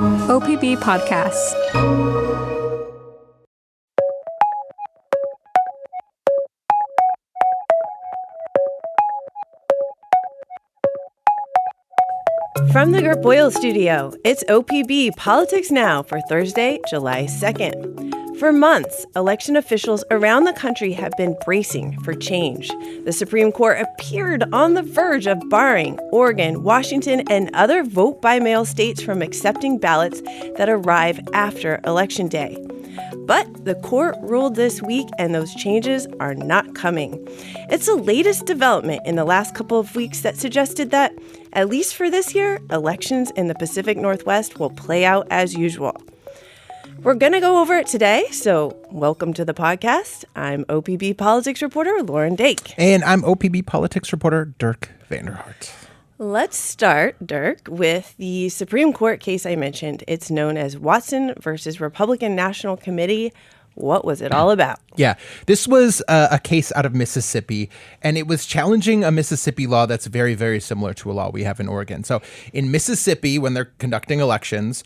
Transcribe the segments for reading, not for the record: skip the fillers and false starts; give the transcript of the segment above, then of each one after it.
OPB Podcasts. From the Gert Boyle studio, it's OPB Politics Now for Thursday, July 2nd. For months, election officials around the country have been bracing for change. The Supreme Court appeared on the verge of barring Oregon, Washington, and other vote-by-mail states from accepting ballots that arrive after Election Day. But the court ruled this week, and those changes are not coming. It's the latest development in the last couple of weeks that suggested that, at least for this year, elections in the Pacific Northwest will play out as usual. We're going to go over it today, so welcome to the podcast. I'm OPB Politics reporter Lauren Dake. And I'm OPB Politics reporter Dirk Vanderhart. Let's start, Dirk, with the Supreme Court case I mentioned. It's known as Watson versus Republican National Committee. What was it all about? Yeah, this was a case out of Mississippi, and it was challenging a Mississippi law that's very, very similar to a law we have in Oregon. So in Mississippi, when they're conducting elections,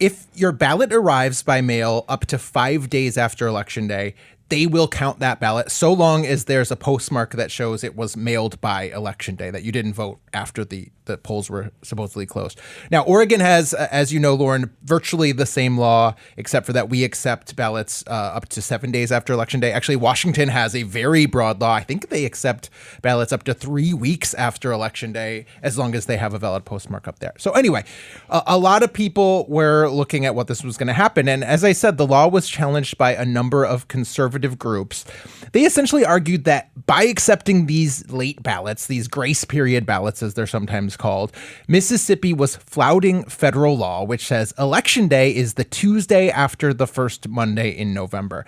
if your ballot arrives by mail up to 5 days after Election Day, they will count that ballot so long as there's a postmark that shows it was mailed by Election Day, that you didn't vote after the polls were supposedly closed. Now, Oregon has, as you know, Lauren, virtually the same law, except for that we accept ballots up to 7 days after Election Day. Actually, Washington has a very broad law. I think they accept ballots up to 3 weeks after Election Day, as long as they have a valid postmark up there. So anyway, a lot of people were looking at what this was going to happen. And as I said, the law was challenged by a number of conservative groups. They essentially argued that by accepting these late ballots, these grace period ballots, as they're sometimes called, Mississippi was flouting federal law, which says Election Day is the Tuesday after the first Monday in November.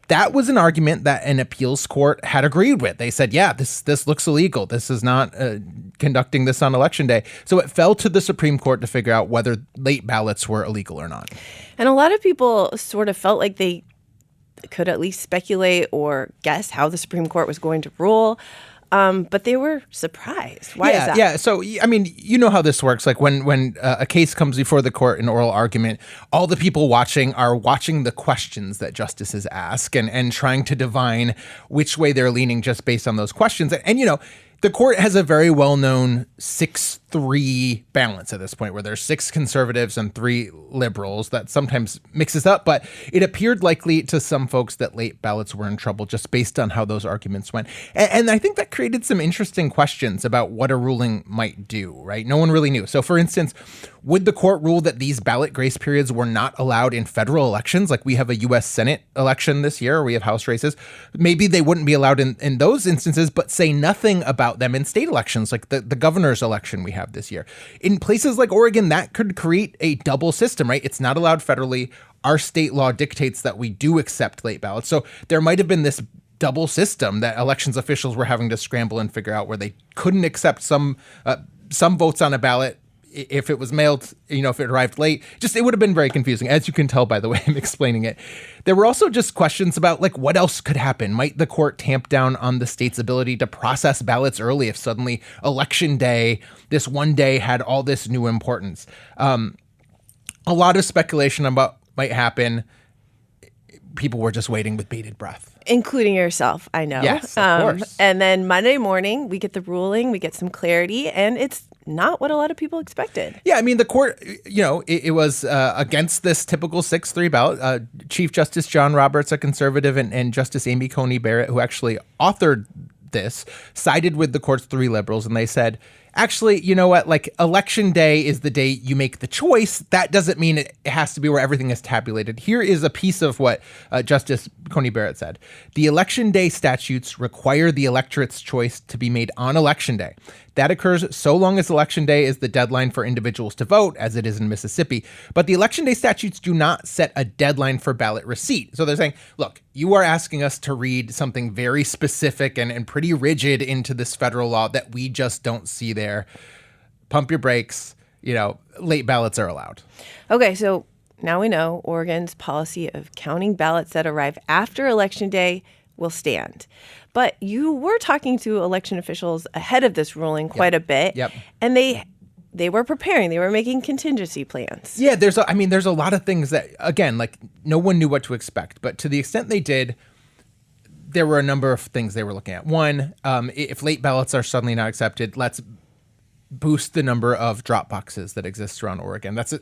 That was an argument that an appeals court had agreed with. They said, yeah, this looks illegal. This is not conducting this on Election Day. So it fell to the Supreme Court to figure out whether late ballots were illegal or not. And a lot of people sort of felt like they could at least speculate or guess how the Supreme Court was going to rule. But they were surprised. Why is that? Yeah. So, I mean, you know how this works. Like when a case comes before the court in oral argument, all the people watching are watching the questions that justices ask and trying to divine which way they're leaning just based on those questions. And you know, the court has a very well-known 6-3 balance at this point, where there's 6 conservatives and 3 liberals. That sometimes mixes up, but it appeared likely to some folks that late ballots were in trouble just based on how those arguments went. And I think that created some interesting questions about what a ruling might do, right? No one really knew. So for instance, would the court rule that these ballot grace periods were not allowed in federal elections? Like we have a U.S. Senate election this year, or we have House races. Maybe they wouldn't be allowed in those instances, but say nothing about them in state elections, like the governor's election we have this year. In places like Oregon, that could create a double system, right? It's not allowed federally. Our state law dictates that we do accept late ballots. So there might have been this double system that elections officials were having to scramble and figure out, where they couldn't accept some votes on a ballot if it was mailed, you know, if it arrived late. Just, it would have been very confusing, as you can tell by the way I'm explaining it. There were also just questions about, like, what else could happen? Might the court tamp down on the state's ability to process ballots early if suddenly Election Day, this one day, had all this new importance? A lot of speculation about what might happen. People were just waiting with bated breath. Including yourself, I know. Yes, of course. And then Monday morning, we get the ruling, we get some clarity, and it's not what a lot of people expected. Yeah, I mean, the court, you know, it was against this typical 6-3 ballot. Chief Justice John Roberts, a conservative, and Justice Amy Coney Barrett, who actually authored this, sided with the court's 3 liberals, and they said, actually, you know what, like, Election Day is the day you make the choice. That doesn't mean it has to be where everything is tabulated. Here is a piece of what Justice Coney Barrett said. The Election Day statutes require the electorate's choice to be made on Election Day. That occurs so long as Election Day is the deadline for individuals to vote, as it is in Mississippi. But the Election Day statutes do not set a deadline for ballot receipt. So they're saying, look, you are asking us to read something very specific and pretty rigid into this federal law that we just don't see there. Pump your brakes. You know, late ballots are allowed. Okay, so now we know Oregon's policy of counting ballots that arrive after Election Day will stand. But you were talking to election officials ahead of this ruling quite a bit. Yep. And they they were preparing. They were making contingency plans. Yeah, there's a lot of things that, again, like no one knew what to expect. But to the extent they did, there were a number of things they were looking at. One, if late ballots are suddenly not accepted, let's boost the number of drop boxes that exist around Oregon. That's,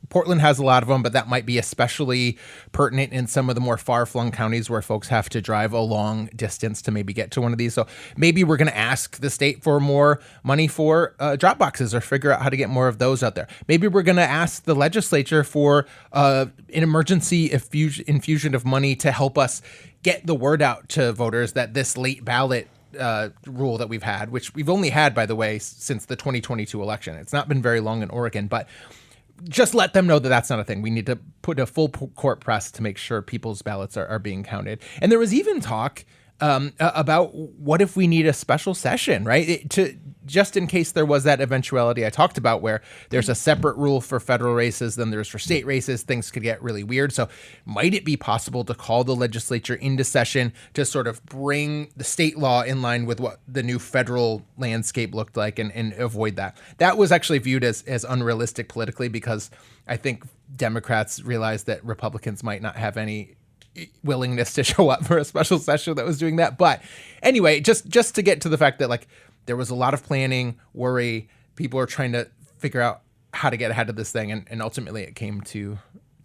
Portland has a lot of them, but that might be especially pertinent in some of the more far-flung counties where folks have to drive a long distance to maybe get to one of these. So maybe we're going to ask the state for more money for drop boxes or figure out how to get more of those out there. Maybe we're going to ask the legislature for an emergency infusion of money to help us get the word out to voters that this late ballot rule that we've had, which we've only had, by the way, since the 2022 election. It's not been very long in Oregon, but just let them know that that's not a thing. We need to put a full court press to make sure people's ballots are being counted. And there was even talk about what if we need a special session, right? Just in case there was that eventuality I talked about where there's a separate rule for federal races than there's for state races, things could get really weird. So might it be possible to call the legislature into session to sort of bring the state law in line with what the new federal landscape looked like and avoid that? That was actually viewed as unrealistic politically because I think Democrats realized that Republicans might not have any willingness to show up for a special session that was doing that. But anyway, just to get to the fact that like there was a lot of planning, worry, people are trying to figure out how to get ahead of this thing, and ultimately it came to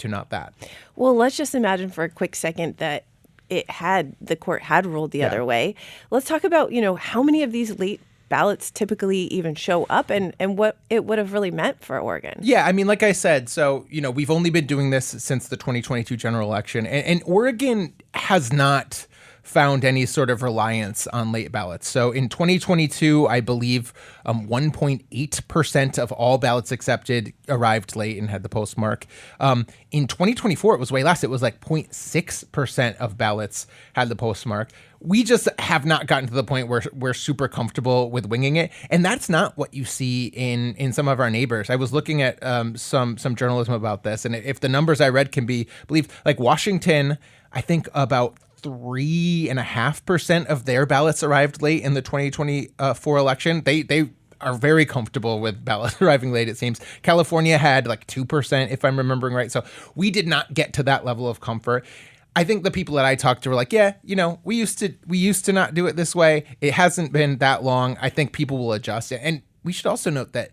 not that. Well, let's just imagine for a quick second that the court had ruled the other way. Let's talk about, how many of these late ballots typically even show up and what it would have really meant for Oregon. Yeah, I mean, like I said, so, we've only been doing this since the 2022 general election, and Oregon has not found any sort of reliance on late ballots. So in 2022, I believe 1.8% of all ballots accepted arrived late and had the postmark. In 2024, it was way less. It was like 0.6% of ballots had the postmark. We just have not gotten to the point where we're super comfortable with winging it. And that's not what you see in some of our neighbors. I was looking at some journalism about this. And if the numbers I read can be believed, like Washington, I think about 3.5% of their ballots arrived late in the 2024 election. They are very comfortable with ballots arriving late, it seems. California had like 2%, if I'm remembering right. So we did not get to that level of comfort. I think the people that I talked to were like, yeah, we used to not do it this way. It hasn't been that long. I think people will adjust. And we should also note that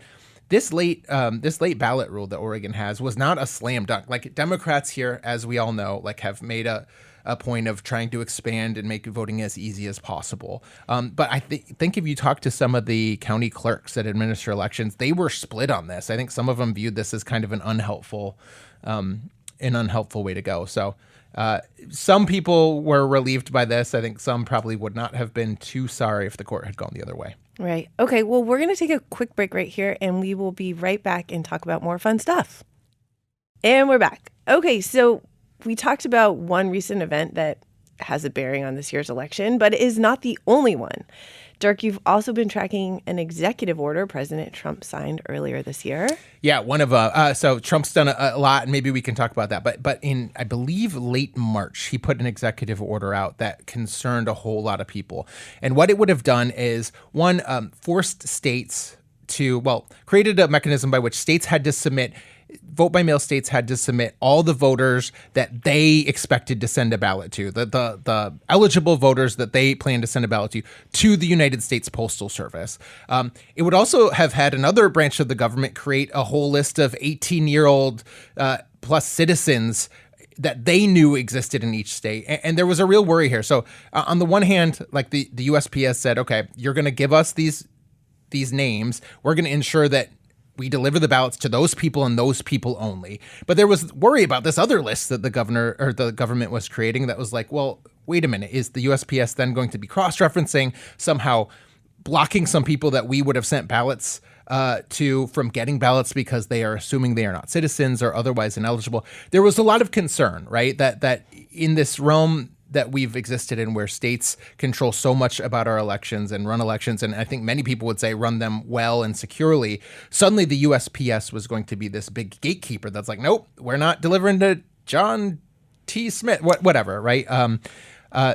this late ballot rule that Oregon has was not a slam dunk. Like Democrats here, as we all know, like have made a point of trying to expand and make voting as easy as possible. But I think if you talk to some of the county clerks that administer elections, they were split on this. I think some of them viewed this as kind of an unhelpful way to go. So some people were relieved by this. I think some probably would not have been too sorry if the court had gone the other way. Right. Okay. Well, we're going to take a quick break right here, and we will be right back and talk about more fun stuff. And we're back. Okay. So we talked about one recent event that has a bearing on this year's election, but it is not the only one. Dirk, you've also been tracking an executive order President Trump signed earlier this year. Yeah, so Trump's done a lot, and maybe we can talk about that. But in, I believe, late March, he put an executive order out that concerned a whole lot of people. And what it would have done is, one, forced states created a mechanism by which states had to submit vote-by-mail states had to submit all the voters that they expected to send a ballot to, the eligible voters that they plan to send a ballot to the United States Postal Service. It would also have had another branch of the government create a whole list of 18-year-old plus citizens that they knew existed in each state. And there was a real worry here. So on the one hand, like the USPS said, okay, you're going to give us these names. We're going to ensure that we deliver the ballots to those people and those people only. But there was worry about this other list that the government was creating that was like, well, wait a minute, is the USPS then going to be cross-referencing, somehow blocking some people that we would have sent ballots to from getting ballots because they are assuming they are not citizens or otherwise ineligible? There was a lot of concern, right, that in this realm that we've existed in where states control so much about our elections and run elections, and I think many people would say run them well and securely, suddenly the USPS was going to be this big gatekeeper that's like, nope, we're not delivering to John T. Smith, whatever, right?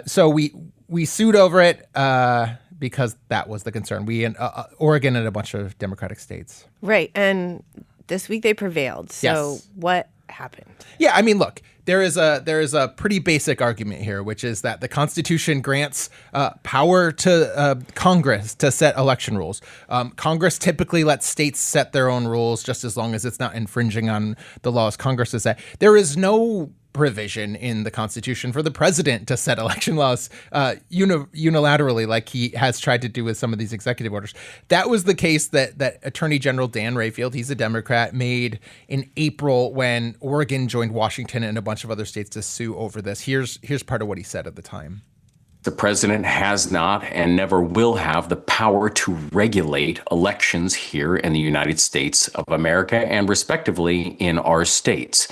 So we sued over it, because that was the concern. We in Oregon and a bunch of Democratic states. Right. And this week they prevailed. So what happened? Yeah, I mean, look, there is a pretty basic argument here, which is that the Constitution grants power to Congress to set election rules. Congress typically lets states set their own rules just as long as it's not infringing on the laws Congress has set. There is no provision in the Constitution for the president to set election laws unilaterally, like he has tried to do with some of these executive orders. That was the case that Attorney General Dan Rayfield, he's a Democrat, made in April when Oregon joined Washington and a bunch of other states to sue over this. Here's part of what he said at the time. The president has not and never will have the power to regulate elections here in the United States of America and respectively in our states.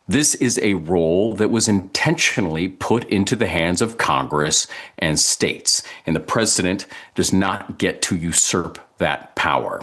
This is a role that was intentionally put into the hands of Congress and states, and the president does not get to usurp that power.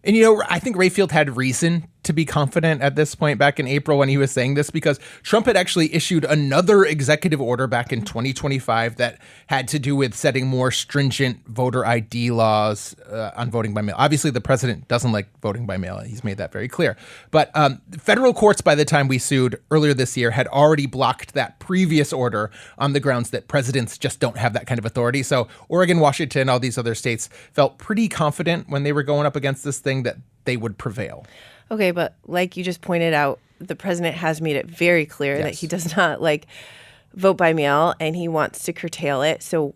And, I think Rayfield had reason to be confident at this point back in April when he was saying this, because Trump had actually issued another executive order back in 2025 that had to do with setting more stringent voter ID laws on voting by mail. Obviously, the president doesn't like voting by mail. He's made that very clear. But federal courts, by the time we sued earlier this year, had already blocked that previous order on the grounds that presidents just don't have that kind of authority. So Oregon, Washington, all these other states felt pretty confident when they were going up against this thing that they would prevail. Okay, but like you just pointed out, the president has made it very clear that he does not vote by mail and he wants to curtail it. So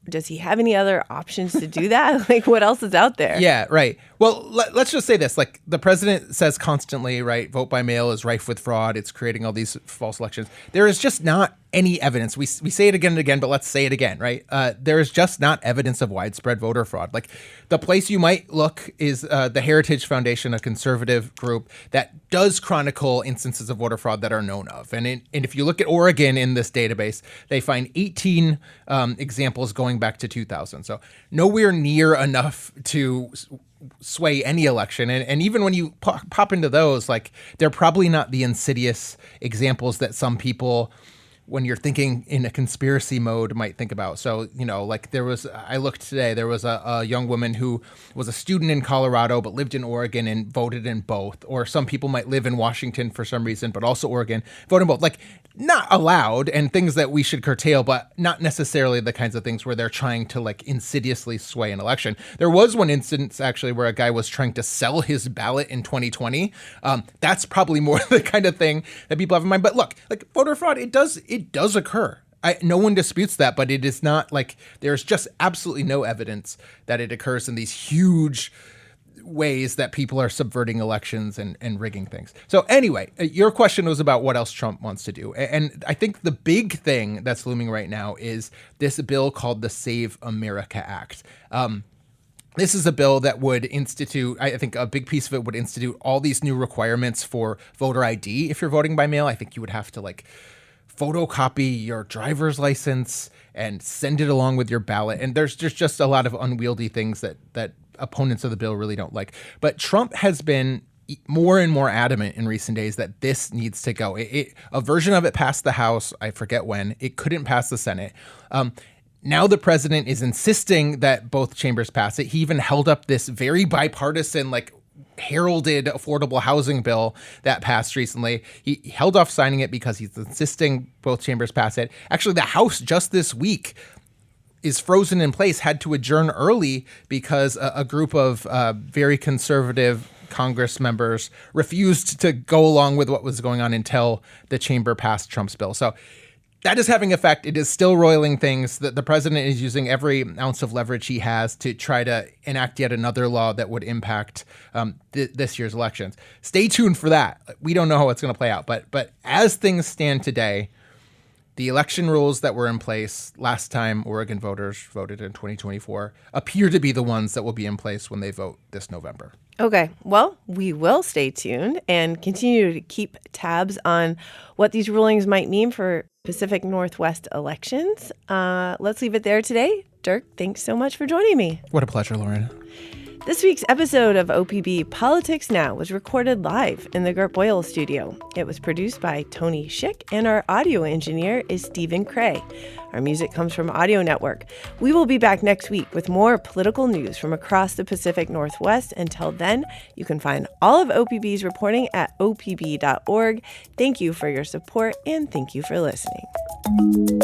does he have any other options to do that? What else is out there? Yeah, right. Well, let's just say this. The president says constantly, right, vote by mail is rife with fraud. It's creating all these false elections. There is just not any evidence. We say it again and again, but let's say it again, right? There is just not evidence of widespread voter fraud. The place you might look is the Heritage Foundation, a conservative group that does chronicle instances of voter fraud that are known of. And if you look at Oregon in this database, they find 18 examples going back to 2000. So nowhere near enough to sway any election. And even when you pop into those, they're probably not the insidious examples that some people, when you're thinking in a conspiracy mode, might think about. So, I looked today, there was a young woman who was a student in Colorado, but lived in Oregon and voted in both. Or some people might live in Washington for some reason, but also Oregon, vote in both. Not allowed, and things that we should curtail, but not necessarily the kinds of things where they're trying to insidiously sway an election. There was one instance actually where a guy was trying to sell his ballot in 2020. That's probably more the kind of thing that people have in mind. But look, voter fraud, it does occur. No one disputes that, but it is not there's just absolutely no evidence that it occurs in these huge ways that people are subverting elections and rigging things. So anyway, your question was about what else Trump wants to do. And I think the big thing that's looming right now is this bill called the Save America Act. This is a bill that would institute, I think a big piece of it would institute all these new requirements for voter ID if you're voting by mail. I think you would have to photocopy your driver's license and send it along with your ballot. And there's just a lot of unwieldy things that opponents of the bill really don't like. But Trump has been more and more adamant in recent days that this needs to go. A version of it passed the House, I forget when. It couldn't pass the Senate. Now the president is insisting that both chambers pass it. He even held up this very bipartisan, heralded affordable housing bill that passed recently. He held off signing it because he's insisting both chambers pass it. Actually, the House just this week is frozen in place, had to adjourn early because a group of very conservative Congress members refused to go along with what was going on until the chamber passed Trump's bill. So that is having effect. It is still roiling things. The president is using every ounce of leverage he has to try to enact yet another law that would impact this year's elections. Stay tuned for that. We don't know how it's going to play out. But as things stand today, the election rules that were in place last time Oregon voters voted in 2024 appear to be the ones that will be in place when they vote this November. Okay, well, we will stay tuned and continue to keep tabs on what these rulings might mean for Pacific Northwest elections. Let's leave it there today. Dirk, thanks so much for joining me. What a pleasure, Lauren. This week's episode of OPB Politics Now was recorded live in the Gert Boyle studio. It was produced by Tony Schick, and our audio engineer is Stephen Cray. Our music comes from Audio Network. We will be back next week with more political news from across the Pacific Northwest. Until then, you can find all of OPB's reporting at opb.org. Thank you for your support, and thank you for listening.